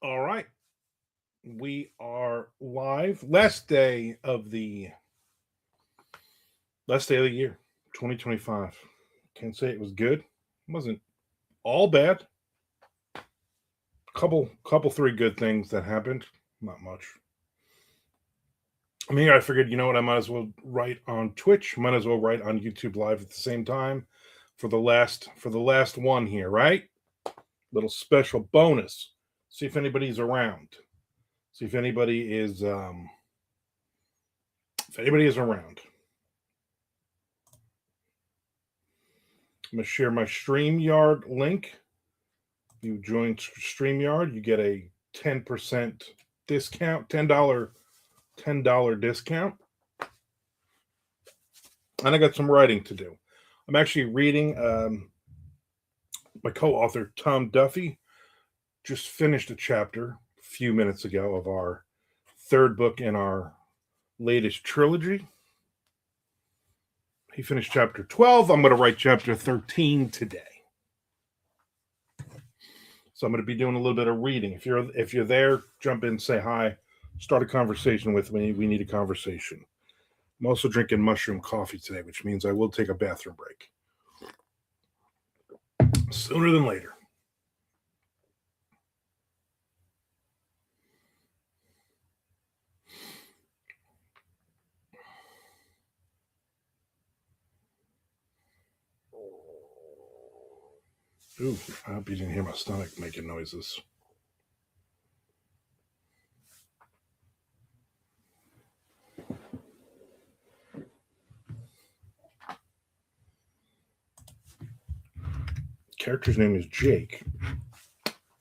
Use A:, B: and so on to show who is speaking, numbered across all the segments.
A: All right. We are live. Last day of the year, 2025. Can't say it was good. It wasn't all bad. Couple three good things that happened. Not much. I figured, you know what, I might as well write on Twitch, might as well write on YouTube live at the same time for the last one here, right? Little special bonus. See if anybody's around. See if anybody is around. I'm going to share my StreamYard link. If you join StreamYard, you get a 10% discount, $10 discount. And I got some writing to do. I'm actually reading my co-author, Tom Duffy, just finished a chapter a few minutes ago of our third book in our latest trilogy. He finished chapter 12. I'm going to write chapter 13 today. So I'm going to be doing a little bit of reading. If you're there, jump in, say hi, start a conversation with me. We need a conversation. I'm also drinking mushroom coffee today, which means I will take a bathroom break. Sooner than later. Ooh, I hope you didn't hear my stomach making noises. Character's name is Jake,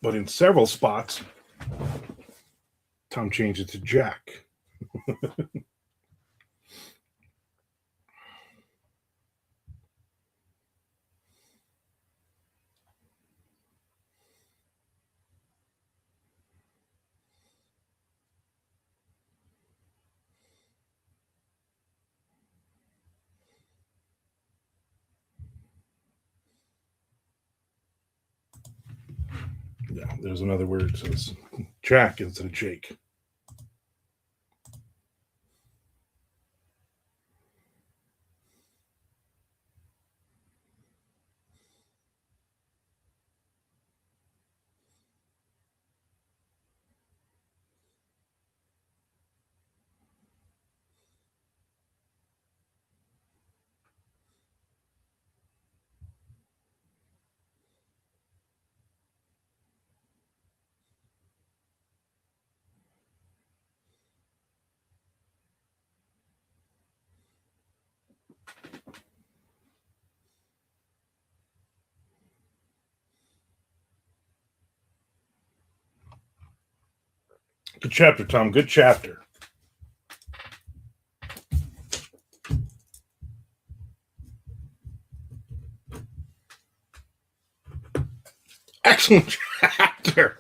A: but in several spots, Tom changed it to Jack. Yeah, there's another word that says Jack instead of Jake. Good chapter, Tom. Good chapter. Excellent chapter.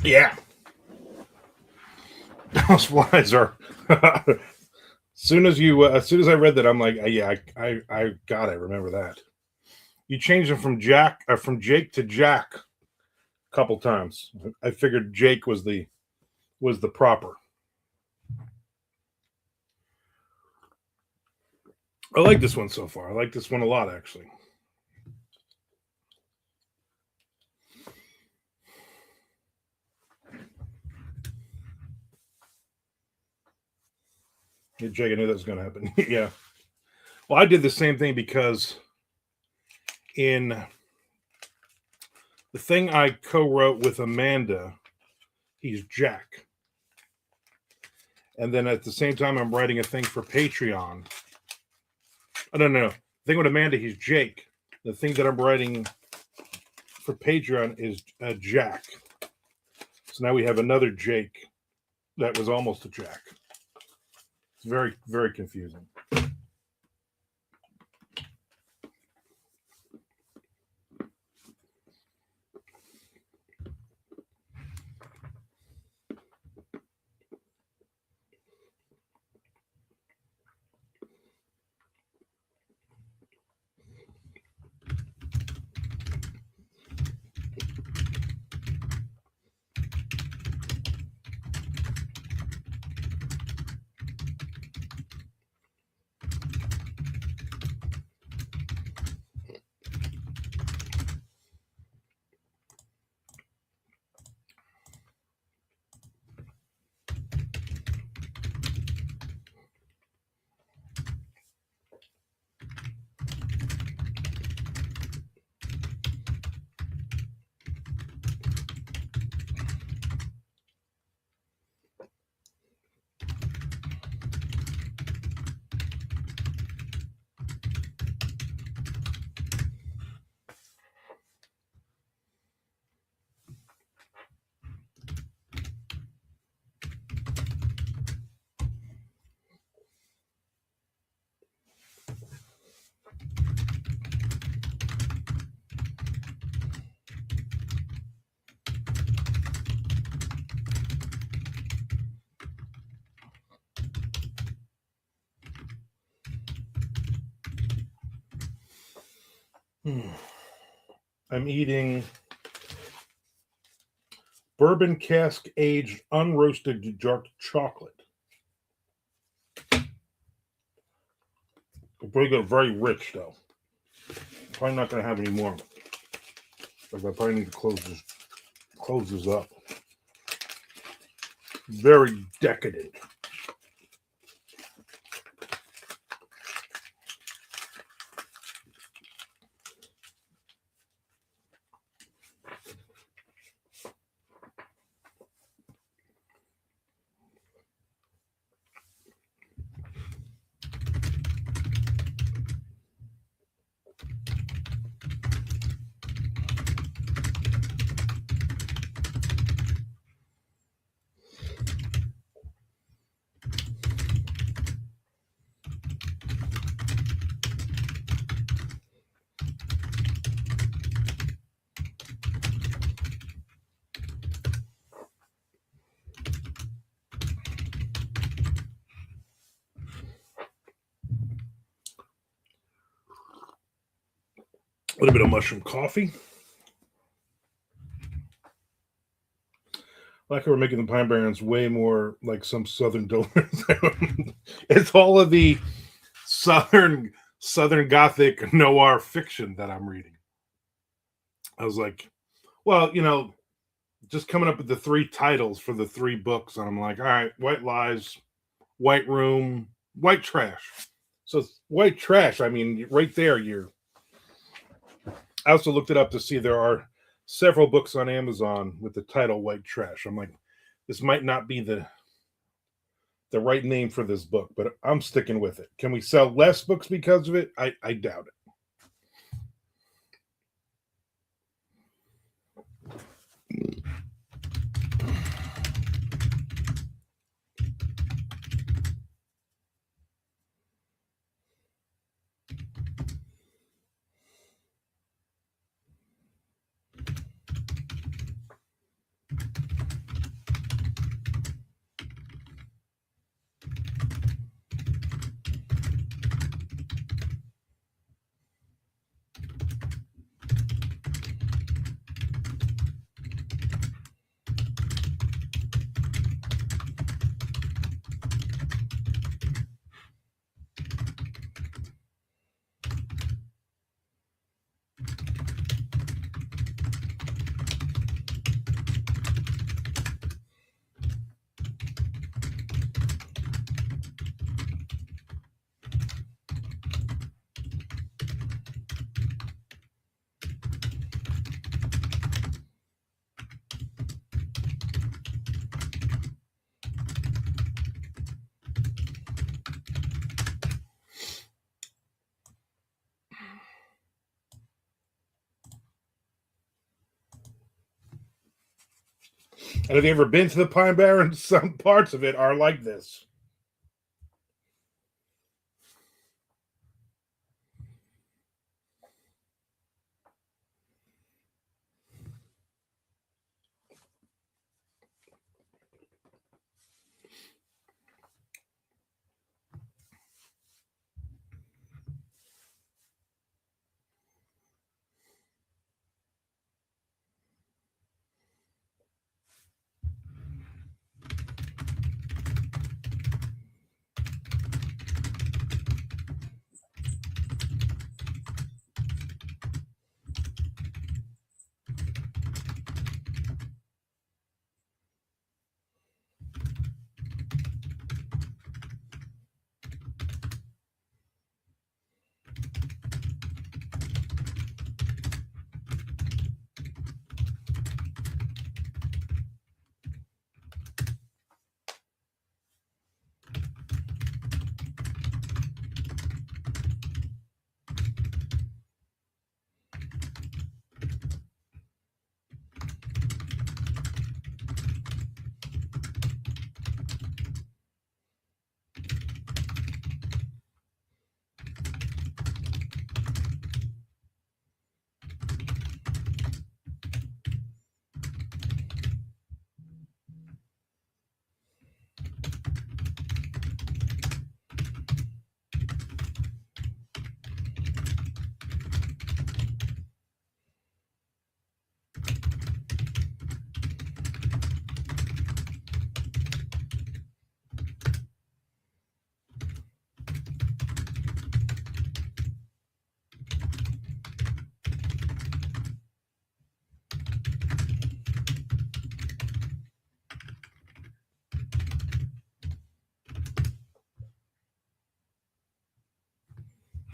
A: Yeah, those flies are. As soon as I read that, I'm like, yeah, I got it. Remember that. You changed him from Jake to Jack a couple times. I figured Jake was the proper. I like this one so far. I like this one a lot, actually. Yeah, Jake, I knew that was going to happen. Yeah. Well, I did the same thing because in the thing I co-wrote with Amanda, he's Jack, and then at the same time, I'm writing a thing for Patreon. Oh, no. The thing with Amanda, he's Jake. The thing that I'm writing for Patreon is Jack. So now we have another Jake that was almost a Jack. It's very, very confusing. I'm eating bourbon cask aged unroasted dark chocolate. Pretty good, very rich though. Probably not going to have any more. Like I probably need to close this up. Very decadent. A little bit of mushroom coffee. Like we're making the Pine Barrens way more like some Southern donuts. It's all of the Southern Gothic noir fiction that I'm reading. I was like, well, just coming up with the three titles for the three books, and I'm like, all right, White Lies, White Room, White Trash. So White Trash, I mean, right there, I also looked it up to see there are several books on Amazon with the title White Trash. I'm like, this might not be the right name for this book, but I'm sticking with it. Can we sell less books because of it? I doubt it. And if you've ever been to the Pine Barrens, some parts of it are like this.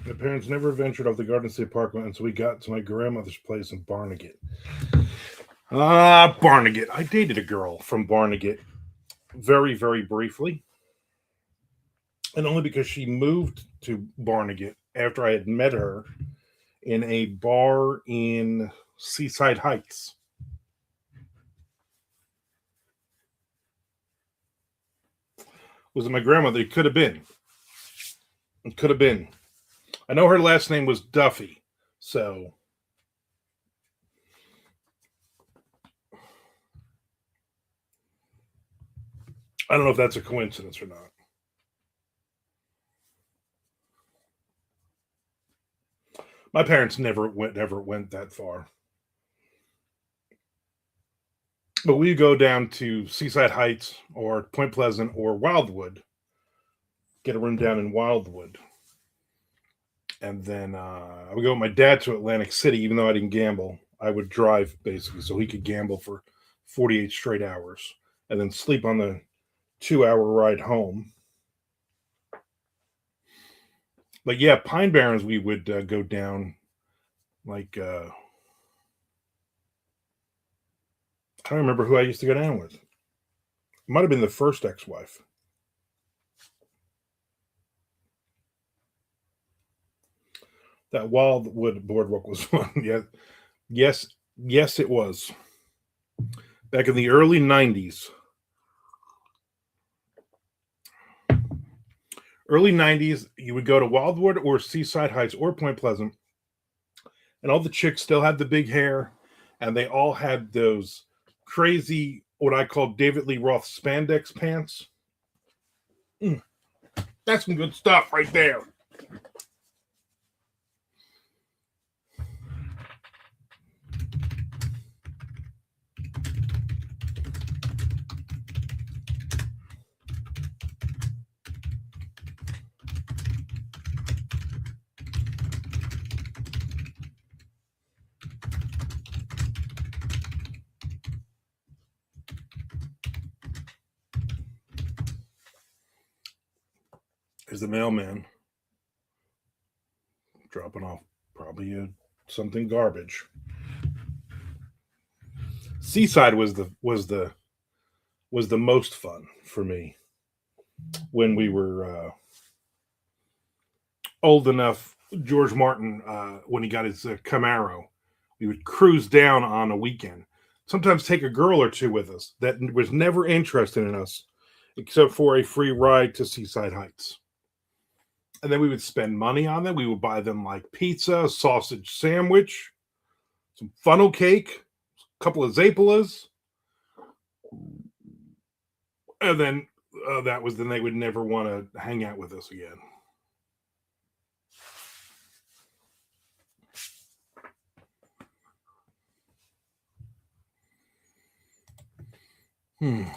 A: My parents never ventured off the Garden State Parkway until we got to my grandmother's place in Barnegat. Barnegat. I dated a girl from Barnegat very, very briefly. And only because she moved to Barnegat after I had met her in a bar in Seaside Heights. Was it my grandmother? It could have been. It could have been. I know her last name was Duffy, so I don't know if that's a coincidence or not. My parents never went that far. But we go down to Seaside Heights or Point Pleasant or Wildwood, get a room down in Wildwood. And then I would go with my dad to Atlantic City, even though I didn't gamble. I would drive basically so he could gamble for 48 straight hours and then sleep on the 2 hour ride home. But yeah, Pine Barrens, we would go down like, I don't remember who I used to go down with. It might have been the first ex wife. That Wildwood Boardwalk was fun. Yeah, yes, it was. Back in the early 90s. Early 90s, you would go to Wildwood or Seaside Heights or Point Pleasant, and all the chicks still had the big hair, and they all had those crazy, what I call David Lee Roth spandex pants. That's some good stuff right there. Is the mailman dropping off probably something garbage. Seaside was the most fun for me when we were old enough. George Martin, when he got his Camaro, we would cruise down on a weekend. sometimes take a girl or two with us that was never interested in us except for a free ride to Seaside Heights. And then we would spend money on them. We would buy them like pizza, sausage sandwich, some funnel cake, a couple of Zapolas. And then then they would never want to hang out with us again. Yep.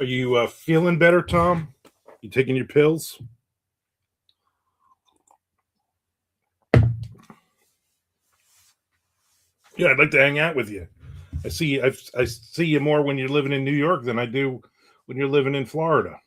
A: Are you feeling better, Tom? You taking your pills? Yeah, I'd like to hang out with you. I see you more when you're living in New York than I do when you're living in Florida.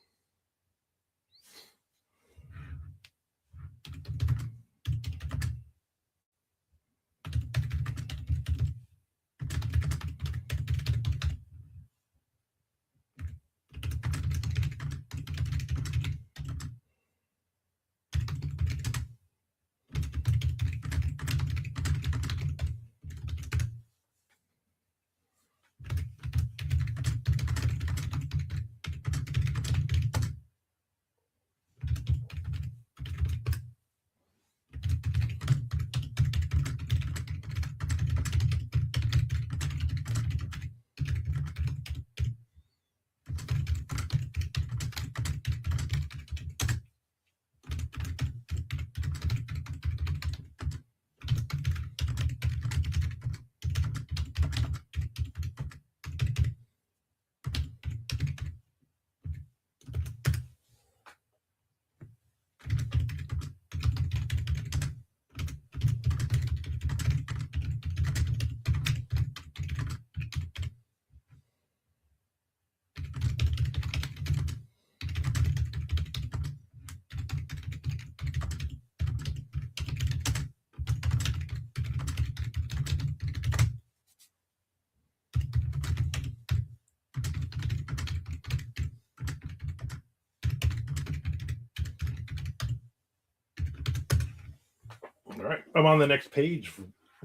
A: right, I'm on the next page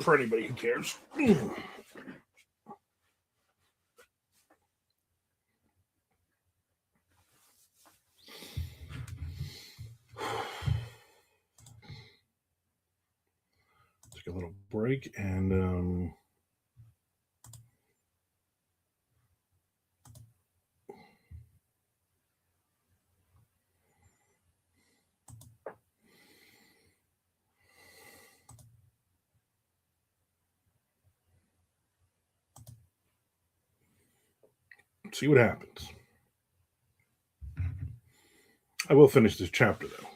A: for anybody who cares. Take a little break and see what happens. I will finish this chapter, though.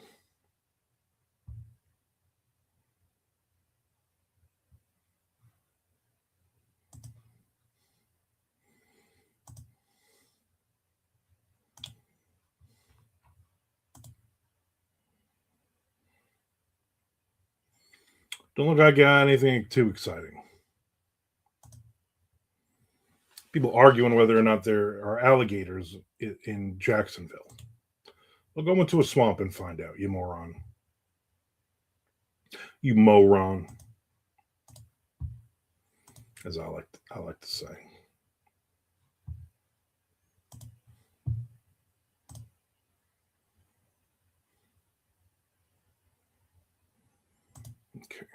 A: Don't look like I got anything too exciting. People arguing whether or not there are alligators in Jacksonville. We'll go into a swamp and find out, you moron. You moron. As I like to say. Okay.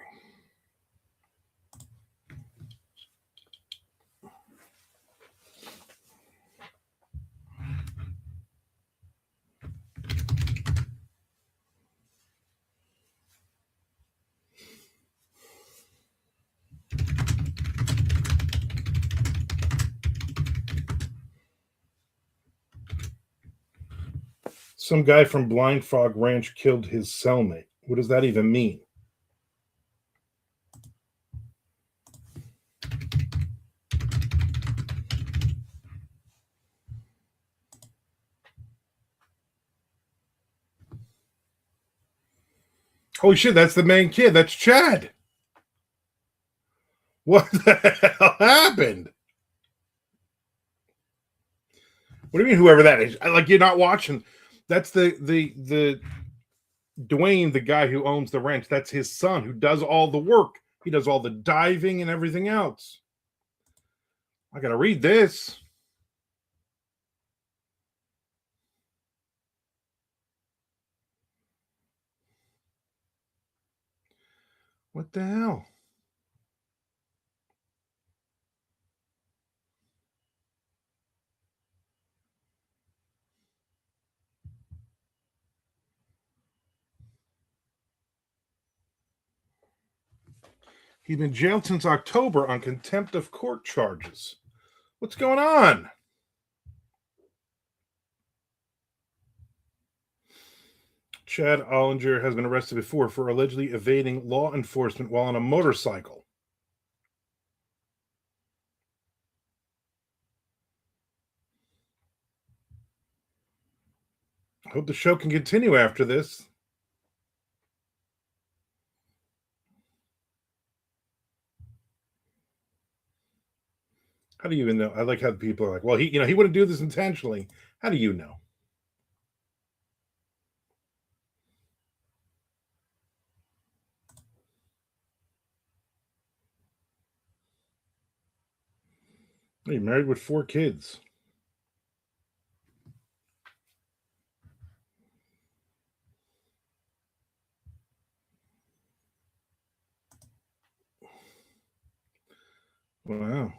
A: Some guy from Blind Frog Ranch killed his cellmate. What does that even mean? Holy shit, that's the main kid. That's Chad. What the hell happened? What do you mean, whoever that is? Like, you're not watching. That's the Dwayne, the guy who owns the ranch. That's his son who does all the work. He does all the diving and everything else. I gotta read this. What the hell? He's been jailed since October on contempt of court charges. What's going on? Chad Ollinger has been arrested before for allegedly evading law enforcement while on a motorcycle. I hope the show can continue after this. How do you even know? I like how people are like, well, he wouldn't do this intentionally. How do you know? He's married with 4 kids. Wow.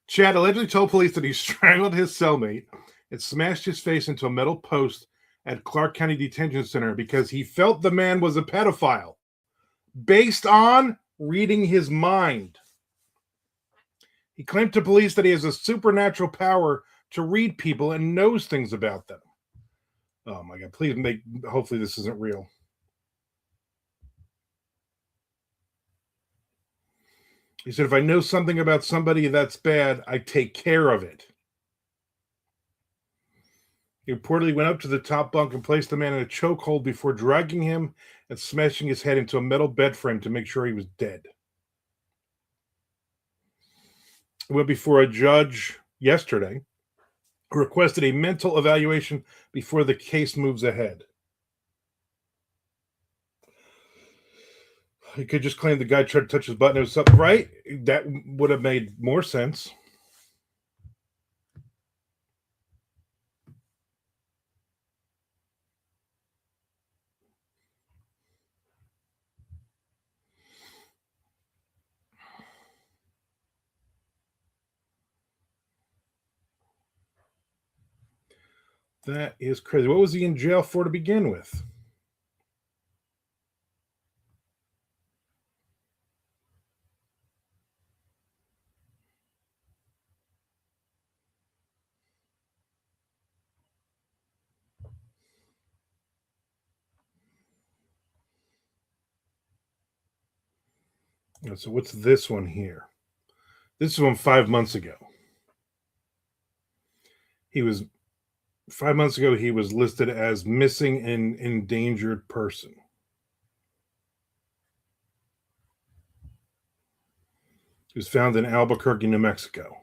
A: Chad allegedly told police that he strangled his cellmate and smashed his face into a metal post at Clark County Detention Center because he felt the man was a pedophile, based on reading his mind. He claimed to police that he has a supernatural power to read people and knows things about them. Oh my God, hopefully this isn't real. He said, if I know something about somebody that's bad, I take care of it. He reportedly went up to the top bunk and placed the man in a chokehold before dragging him and smashing his head into a metal bed frame to make sure he was dead. went before a judge yesterday who requested a mental evaluation before the case moves ahead. He could just claim the guy tried to touch his button. It was something, right? That would have made more sense. That is crazy. What was he in jail for to begin with? So what's this one here? This is from 5 months ago. He was 5 months ago. He was listed as missing and endangered person. He was found in Albuquerque, New Mexico.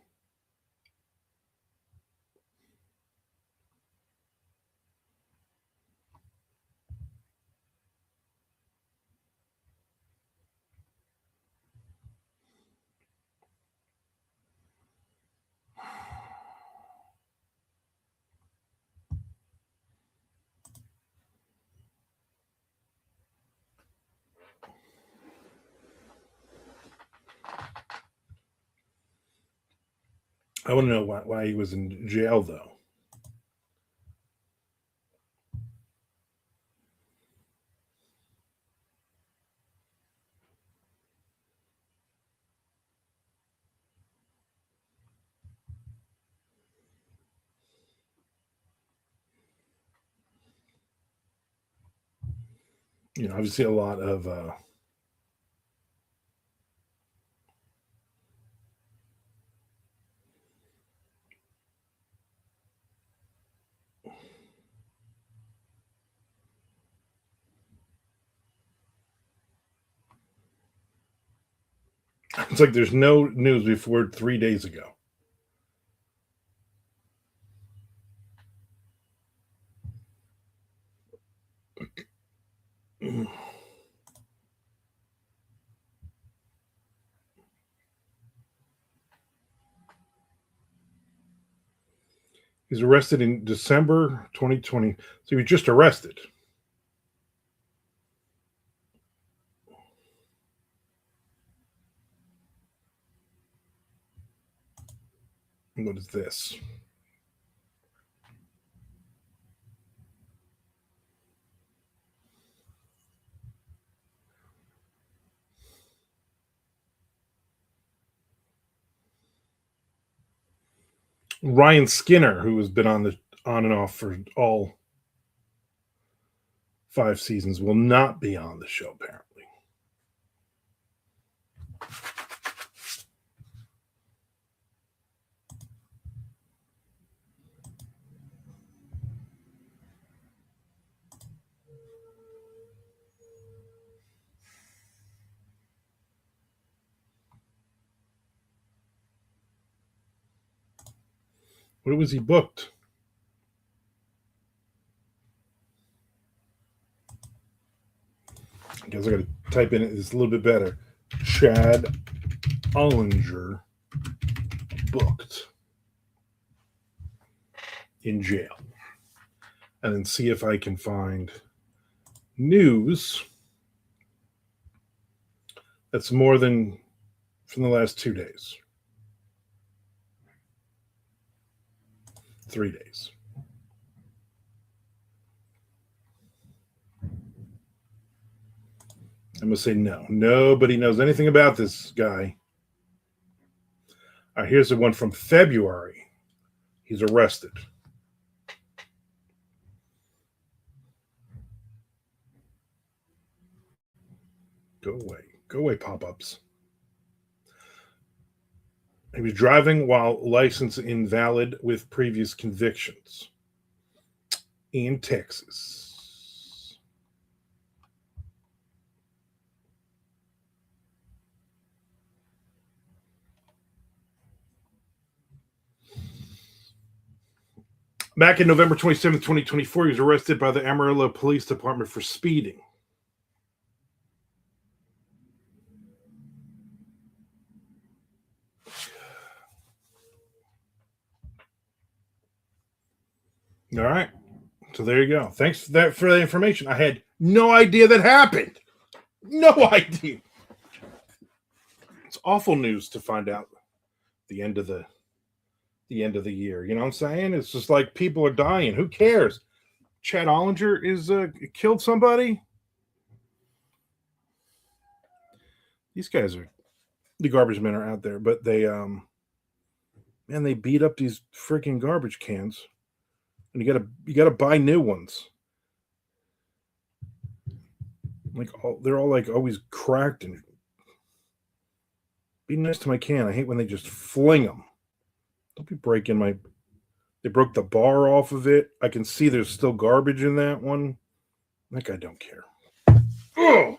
A: I want to know why he was in jail, though. Obviously a lot of it's like there's no news before 3 days ago. He's arrested in December 2020. So he was just arrested. What is this? Ryan Skinner, who has been on and off for all 5 seasons, will not be on the show apparently. What was he booked? I guess I got to type in it. It's a little bit better. Chad Ollinger booked in jail. And then see if I can find news that's more than from the last 2 days. 3 days. I'm going to say no. Nobody knows anything about this guy. All right, here's the one from February. He's arrested. Go away. Go away, pop-ups. He was driving while license invalid with previous convictions in Texas. Back in November 27th, 2024, he was arrested by the Amarillo Police Department for speeding. All right. So there you go. Thanks for the information. I had no idea that happened. No idea. It's awful news to find out the end of the year. You know what I'm saying? It's just like people are dying. Who cares? Chad Ollinger is killed somebody. These guys are the garbage men are out there, but they they beat up these freaking garbage cans, and you gotta buy new ones. Like they're all like always cracked and. Be nice to my can. I hate when they just fling them. Don't be breaking my. They broke the bar off of it. I can see there's still garbage in that one. Like I don't care. Oh.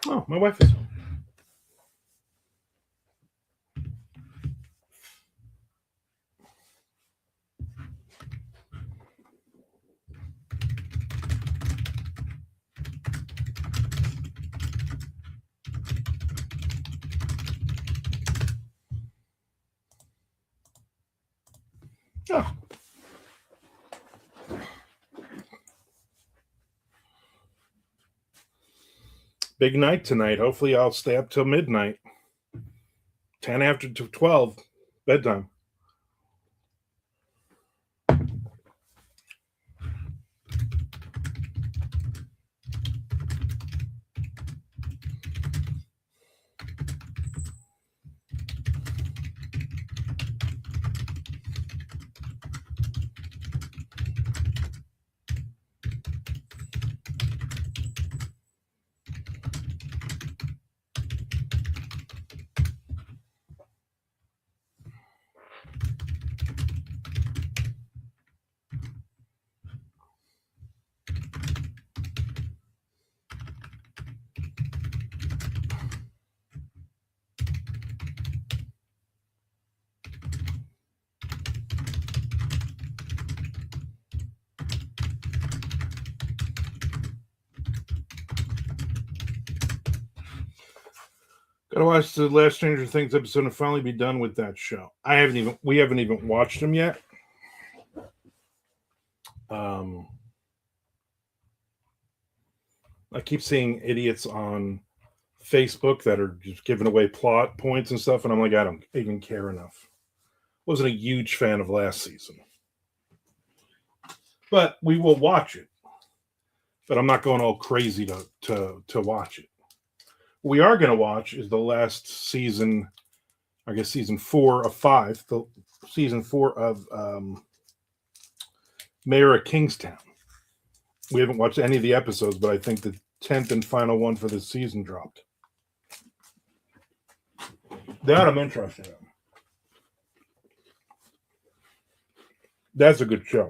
A: Oh, my wife is home. Oh. Big night tonight. Hopefully I'll stay up till midnight. 10 after 12. Bedtime. Gotta watch the last Stranger Things episode and finally be done with that show. We haven't even watched them yet. I keep seeing idiots on Facebook that are just giving away plot points and stuff, and I'm like, I don't even care enough. Wasn't a huge fan of last season. But we will watch it. But I'm not going all crazy to watch it. What we are going to watch is the last season, I guess season 4 of 5, the season 4 of Mayor of Kingstown. We haven't watched any of the episodes, but I think the 10th and final one for this season dropped. That I'm interested in. That's a good show.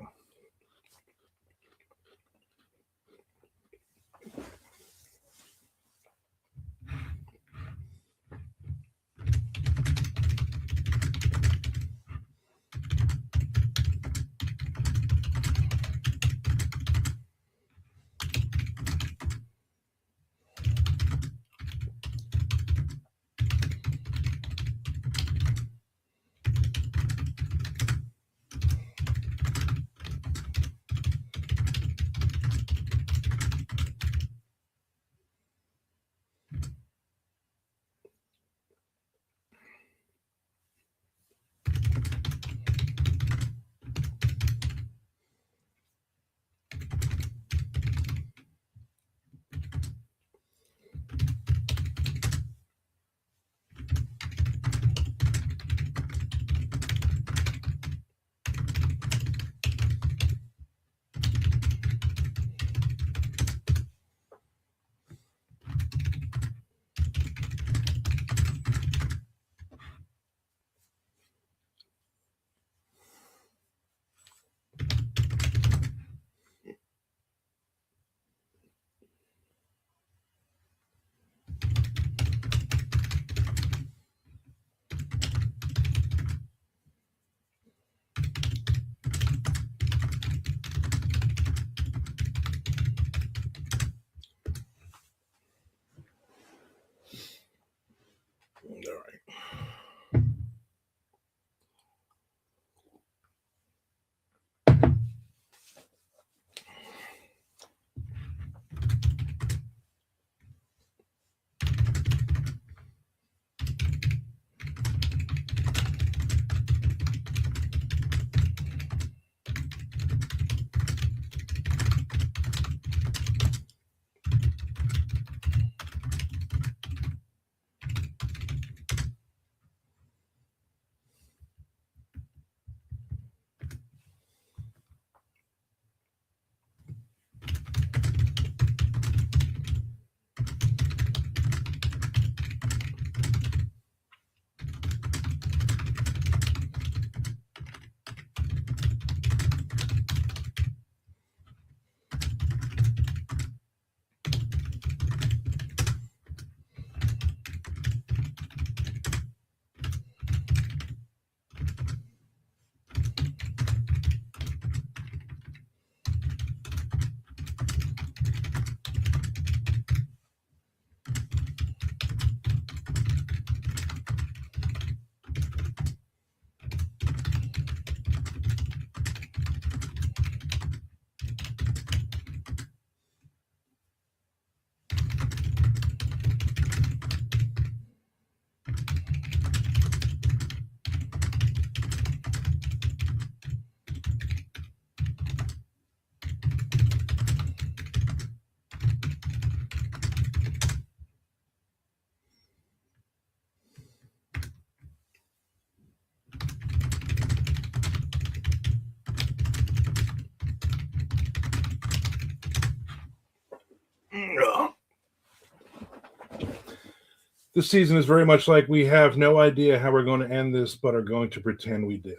A: This season is very much like we have no idea how we're going to end this, but are going to pretend we do.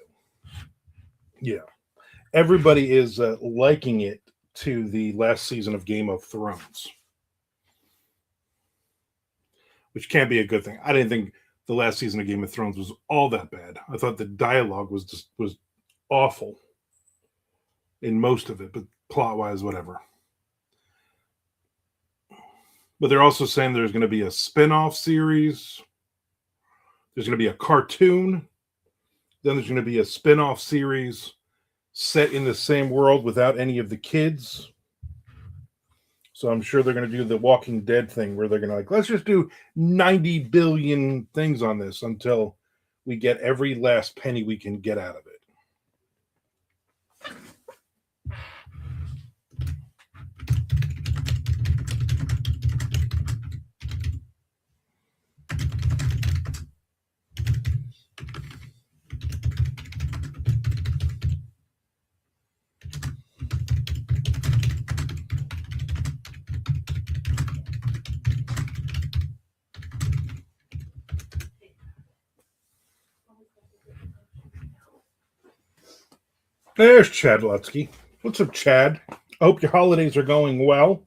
A: Yeah. Everybody is liking it to the last season of Game of Thrones, which can't be a good thing. I didn't think the last season of Game of Thrones was all that bad. I thought the dialogue was awful in most of it, but plot-wise, whatever. But they're also saying there's going to be a spin-off series. There's going to be a cartoon. Then there's going to be a spin-off series set in the same world without any of the kids. So I'm sure they're going to do the Walking Dead thing where they're going to let's just do 90 billion things on this until we get every last penny we can get out of it. There's Chad Lutsky. What's up, Chad? I hope your holidays are going well.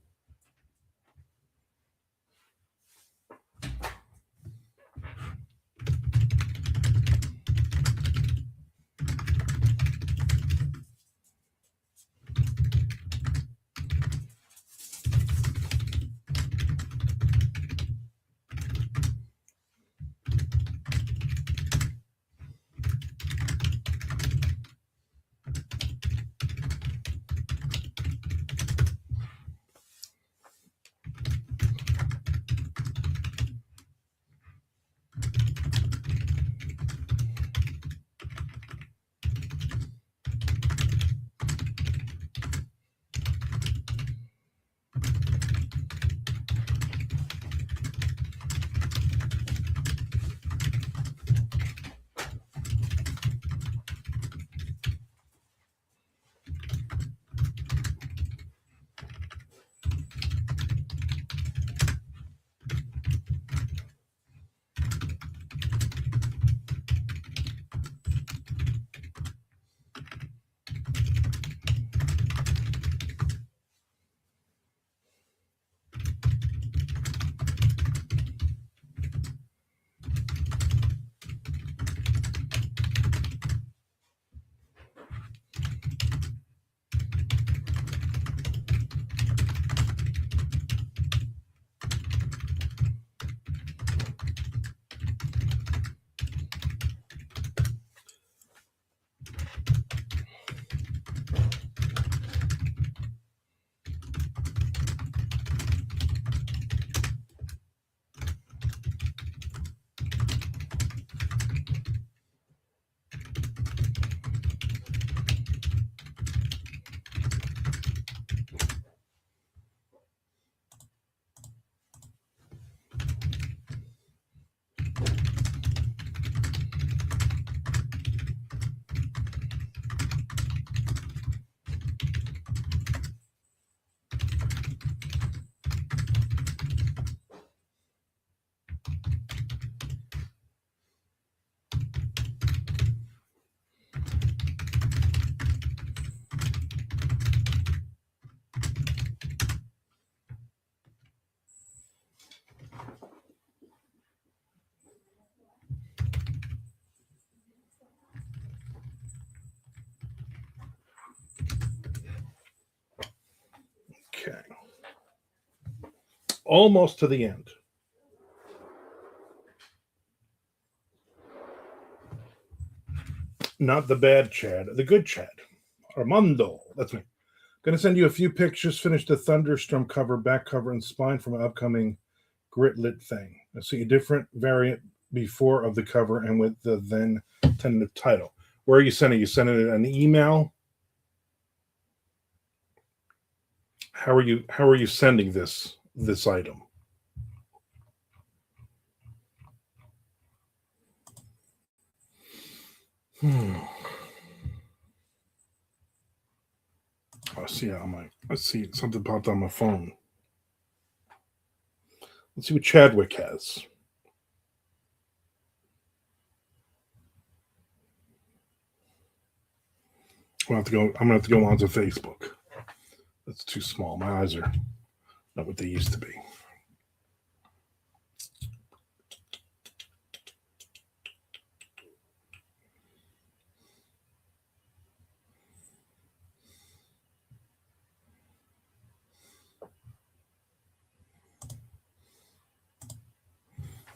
A: Okay. Almost to the end. Not the bad Chad, the good Chad. Armando. That's me. Going to send you a few pictures. Finish the Thunderstorm cover, back cover, and spine from an upcoming Gritlit thing. I see a different variant before of the cover and with the then tentative title. Where are you sending? You sending it an email? How are you sending this item? I see something popped on my phone. Let's see what Chadwick has. I'm gonna have to go onto Facebook. That's too small. My eyes are not what they used to be.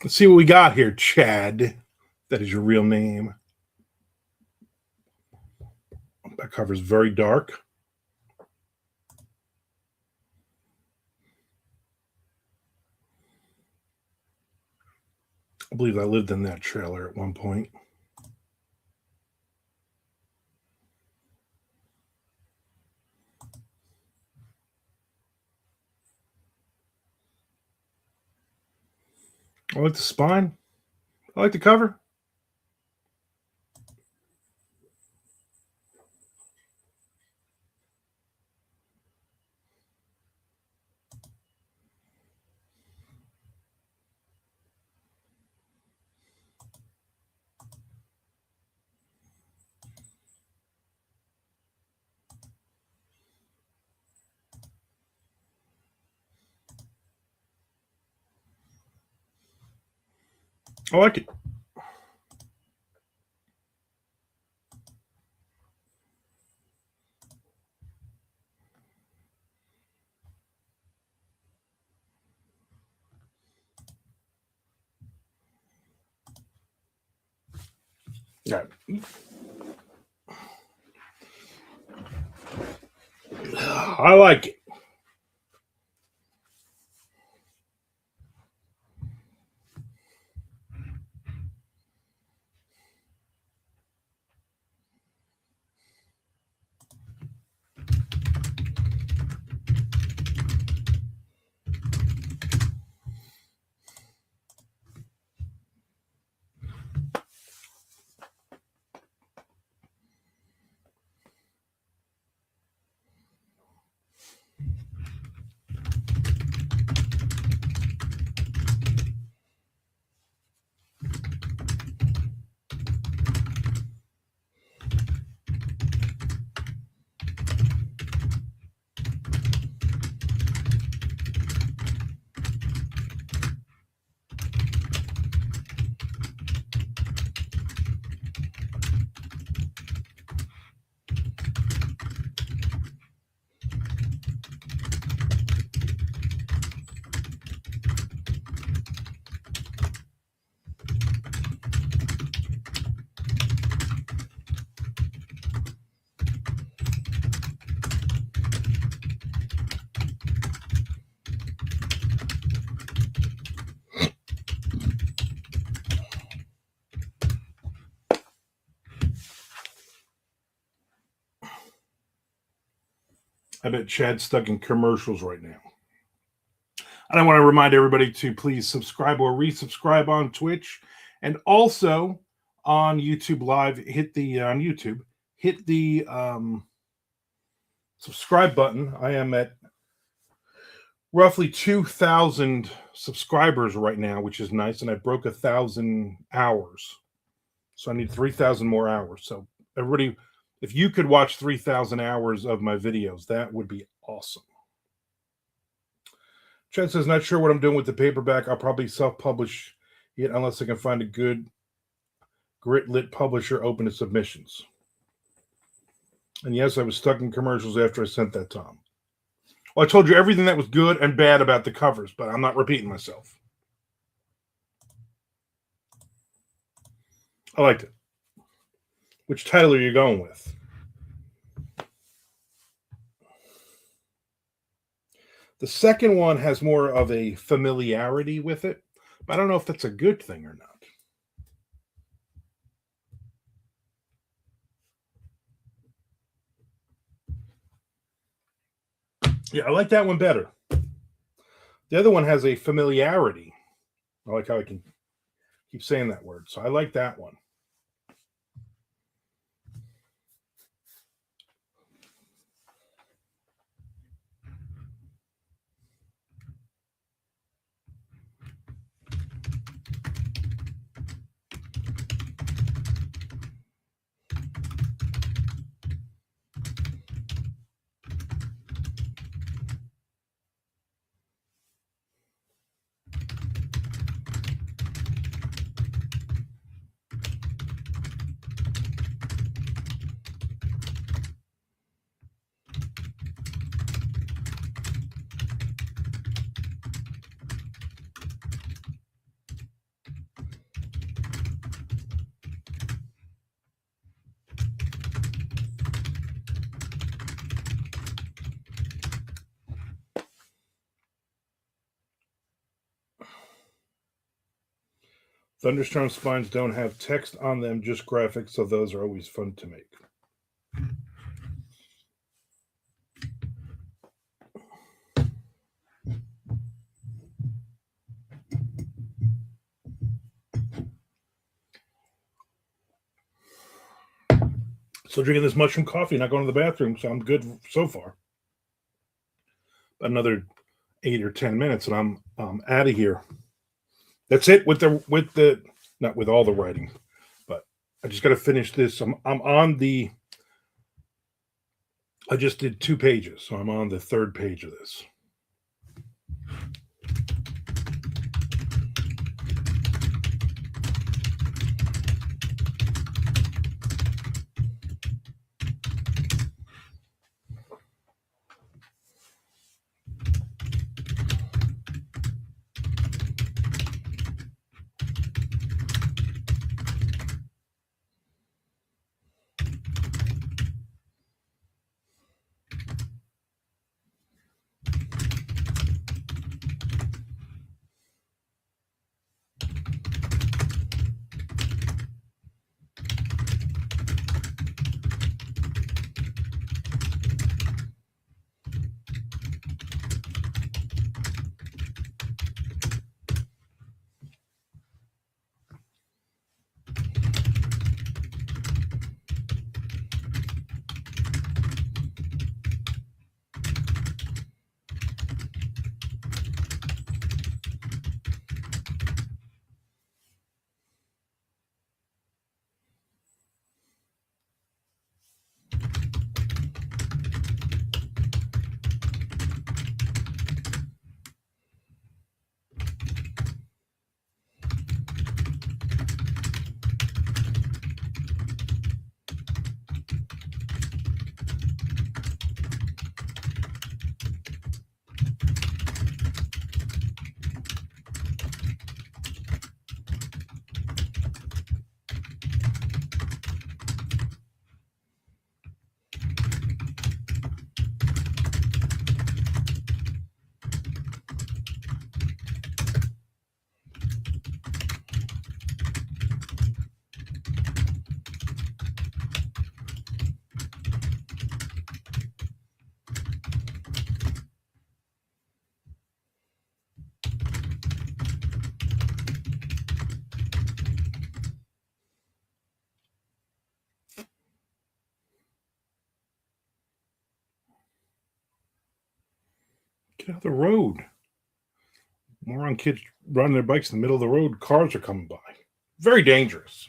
A: Let's see what we got here, Chad. That is your real name. That cover is very dark. I believe I lived in that trailer at one point. I like the spine. I like the cover. I like it. Yeah. I like it. I bet Chad's stuck in commercials right now. And I want to remind everybody to please subscribe or resubscribe on Twitch and also on YouTube Live. Hit the on YouTube, hit the subscribe button. I am at roughly 2,000 subscribers right now, which is nice. And I broke 1,000 hours. So I need 3,000 more hours. So everybody, if you could watch 3,000 hours of my videos, that would be awesome. Chad says, not sure what I'm doing with the paperback. I'll probably self-publish it unless I can find a good grit-lit publisher open to submissions. And yes, I was stuck in commercials after I sent that, Tom. Well, I told you everything that was good and bad about the covers, but I'm not repeating myself. I liked it. Which title are you going with? The second one has more of a familiarity with it, but I don't know if that's a good thing or not. Yeah, I like that one better. The other one has a familiarity. I like how I can keep saying that word. So I like that one. Thunderstorm spines don't have text on them, just graphics, so those are always fun to make. Still drinking this mushroom coffee, not going to the bathroom, so I'm good so far. Another 8 or 10 minutes, and I'm out of here. That's it with the not with all the writing, but I just got to finish this. I'm on the. I just did 2 pages, so I'm on the 3rd page of this. Get out the road. Moron kids riding their bikes in the middle of the road. Cars are coming by. Very dangerous.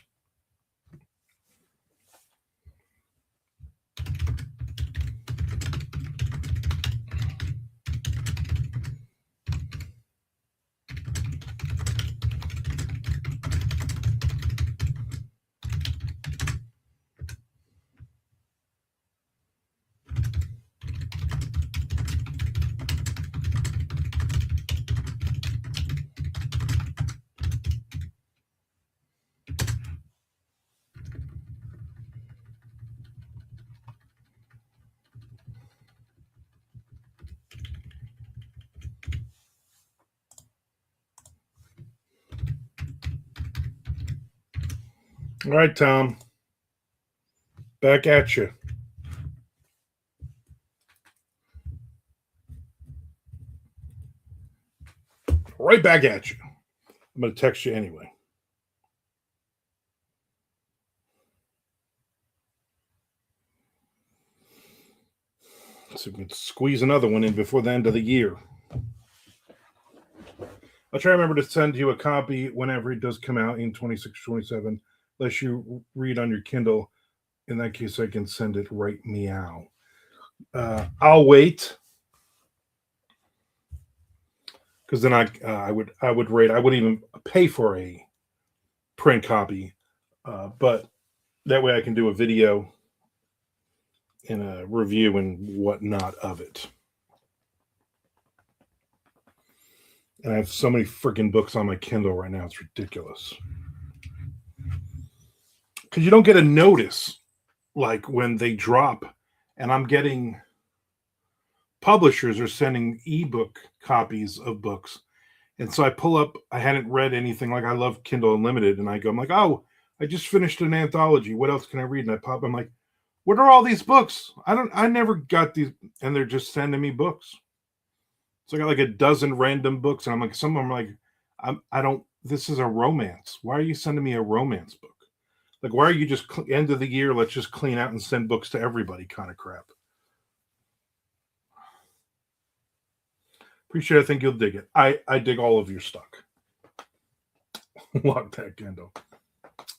A: All right, Tom. Back at you. Right back at you. I'm going to text you anyway. So we can squeeze another one in before the end of the year. I'll try to remember to send you a copy whenever it does come out in 26, 27, unless you read on your Kindle. In that case, I can send it right meow. I'll wait, because then I would rate. I wouldn't even pay for a print copy, but that way I can do a video and a review and whatnot of it. And I have so many freaking books on my Kindle right now; it's ridiculous. Because you don't get a notice like when they drop, and I'm getting publishers are sending ebook copies of books, And so I pull up, I hadn't read anything, like I love Kindle Unlimited, and I'm like, oh, I just finished an anthology. What else can I read? And I pop, I'm like, what are all these books? I never got these, and they're just sending me books. So I got like a dozen random books, and I'm like, some of them are like, I don't, this is a romance. Why are you sending me a romance book? Like, why are you just end of the year? Let's just clean out and send books to everybody kind of crap. Appreciate it. I think you'll dig it. I dig all of your stuff. Lock that Kindle.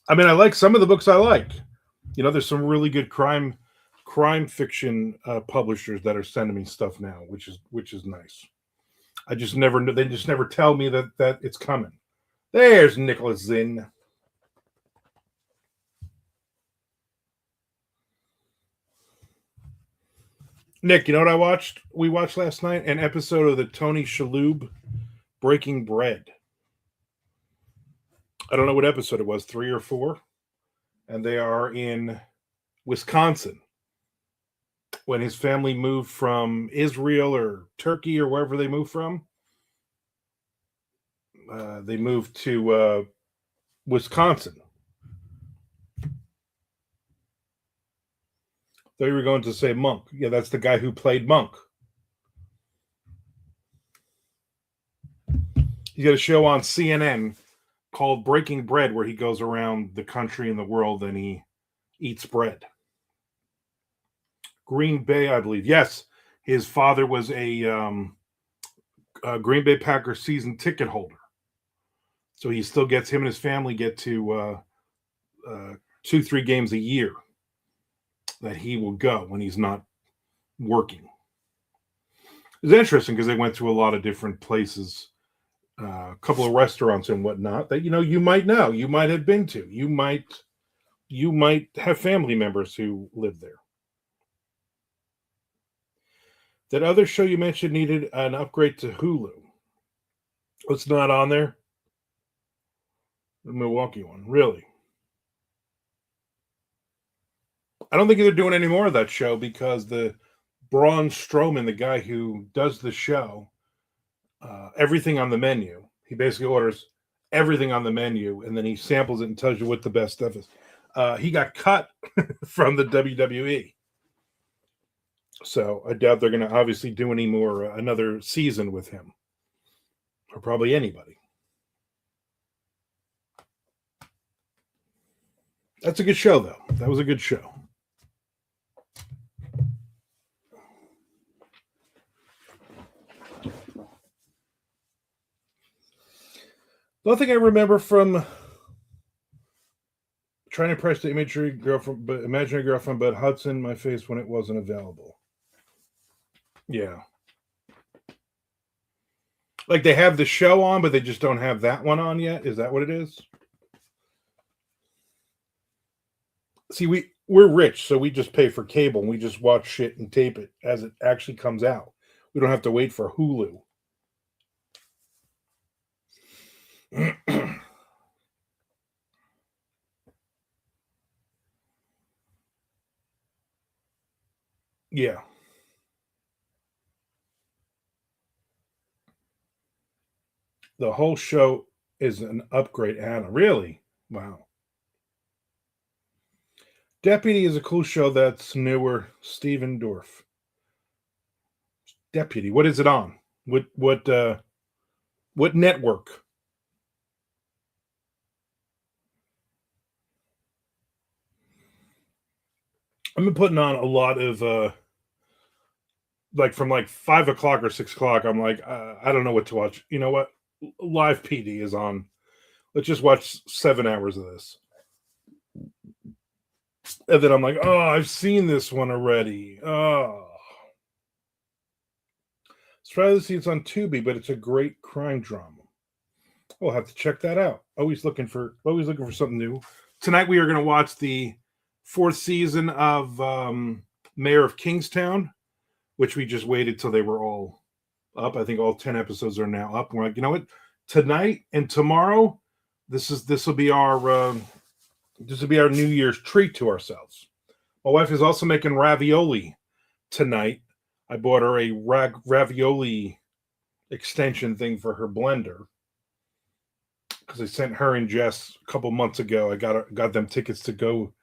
A: I mean, I like some of the books I like. You know, there's some really good crime fiction publishers that are sending me stuff now, which is nice. I just never know. They just never tell me that it's coming. There's Nicholas Zinn. Nick, you know what I watched? We watched last night an episode of the Tony Shalhoub Breaking Bread. I don't know what episode it was, 3 or 4, and they are in Wisconsin when his family moved from Israel or Turkey or wherever they moved from. They moved to Wisconsin. Thought you were going to say Monk. Yeah, that's the guy who played Monk. He's got a show on CNN called Breaking Bread where he goes around the country and the world and he eats bread. Green Bay, I believe. Yes, his father was a Green Bay Packers season ticket holder. So he still gets, him and his family get to 2-3 games a year that he will go when he's not working. It's interesting because they went to a lot of different places, a couple of restaurants and whatnot that, you know, you might have been to. You might have family members who live there. That other show you mentioned needed an upgrade to Hulu. It's not on there. The Milwaukee one, really. I don't think they're doing any more of that show because the Braun Strowman, the guy who does the show, everything on the menu, he basically orders everything on the menu and then he samples it and tells you what the best stuff is. He got cut from the WWE. So I doubt they're going to obviously do any more, another season with him. Or probably anybody. That's a good show, though. That was a good show. The only thing I remember from trying to impress the imaginary girlfriend, but Hudson, my face when it wasn't available. Yeah. Like they have the show on, but they just don't have that one on yet. Is that what it is? See, we're rich, so we just pay for cable and we just watch shit and tape it as it actually comes out. We don't have to wait for Hulu. Yeah. The whole show is an upgrade, Anna. Really? Wow. Deputy is a cool show that's newer. Steven Dorff. Deputy. What is it on? What network? I've been putting on a lot of like from like 5 o'clock or 6 o'clock. I'm like, I don't know what to watch. You know what? Live PD is on. Let's just watch 7 hours of this. And then I'm like, oh, I've seen this one already. Oh. Try to see it's on Tubi, but it's a great crime drama. We'll have to check that out. Always looking for something new. Tonight we are going to watch the 4th season of Mayor of Kingstown, which we just waited till they were all up. I think all 10 episodes are now up. We're like, you know what? Tonight and tomorrow, this will be our New Year's treat to ourselves. My wife is also making ravioli tonight. I bought her a ravioli extension thing for her blender, because I sent her and Jess a couple months ago. I got them tickets to go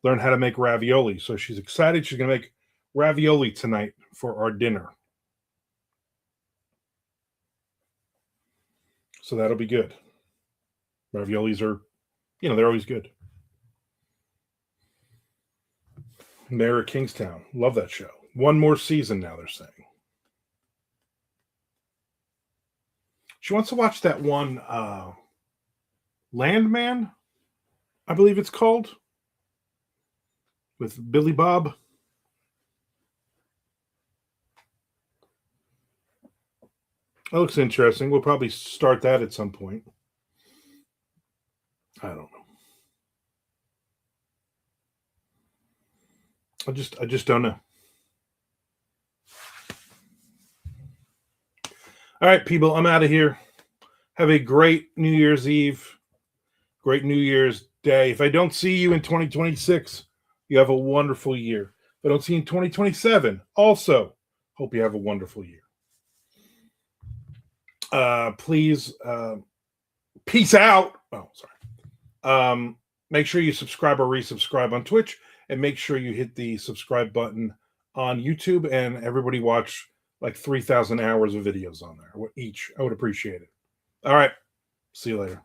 A: learn how to make ravioli. So she's excited. She's going to make ravioli tonight for our dinner. So that'll be good. Raviolis are, they're always good. Mayor of Kingstown. Love that show. One more season now, they're saying. She wants to watch that one, Landman, I believe it's called, with Billy Bob. That looks interesting. We'll probably start that at some point. I don't know. I just don't know. All right, people, I'm out of here. Have a great New Year's Eve, great New Year's Day. If I don't see you in 2026, you have a wonderful year. If I don't see you in 2027, also hope you have a wonderful year. Please, peace out. Oh, sorry. Make sure you subscribe or resubscribe on Twitch, and make sure you hit the subscribe button on YouTube, and everybody watch like 3,000 hours of videos on there each. I would appreciate it. All right. See you later.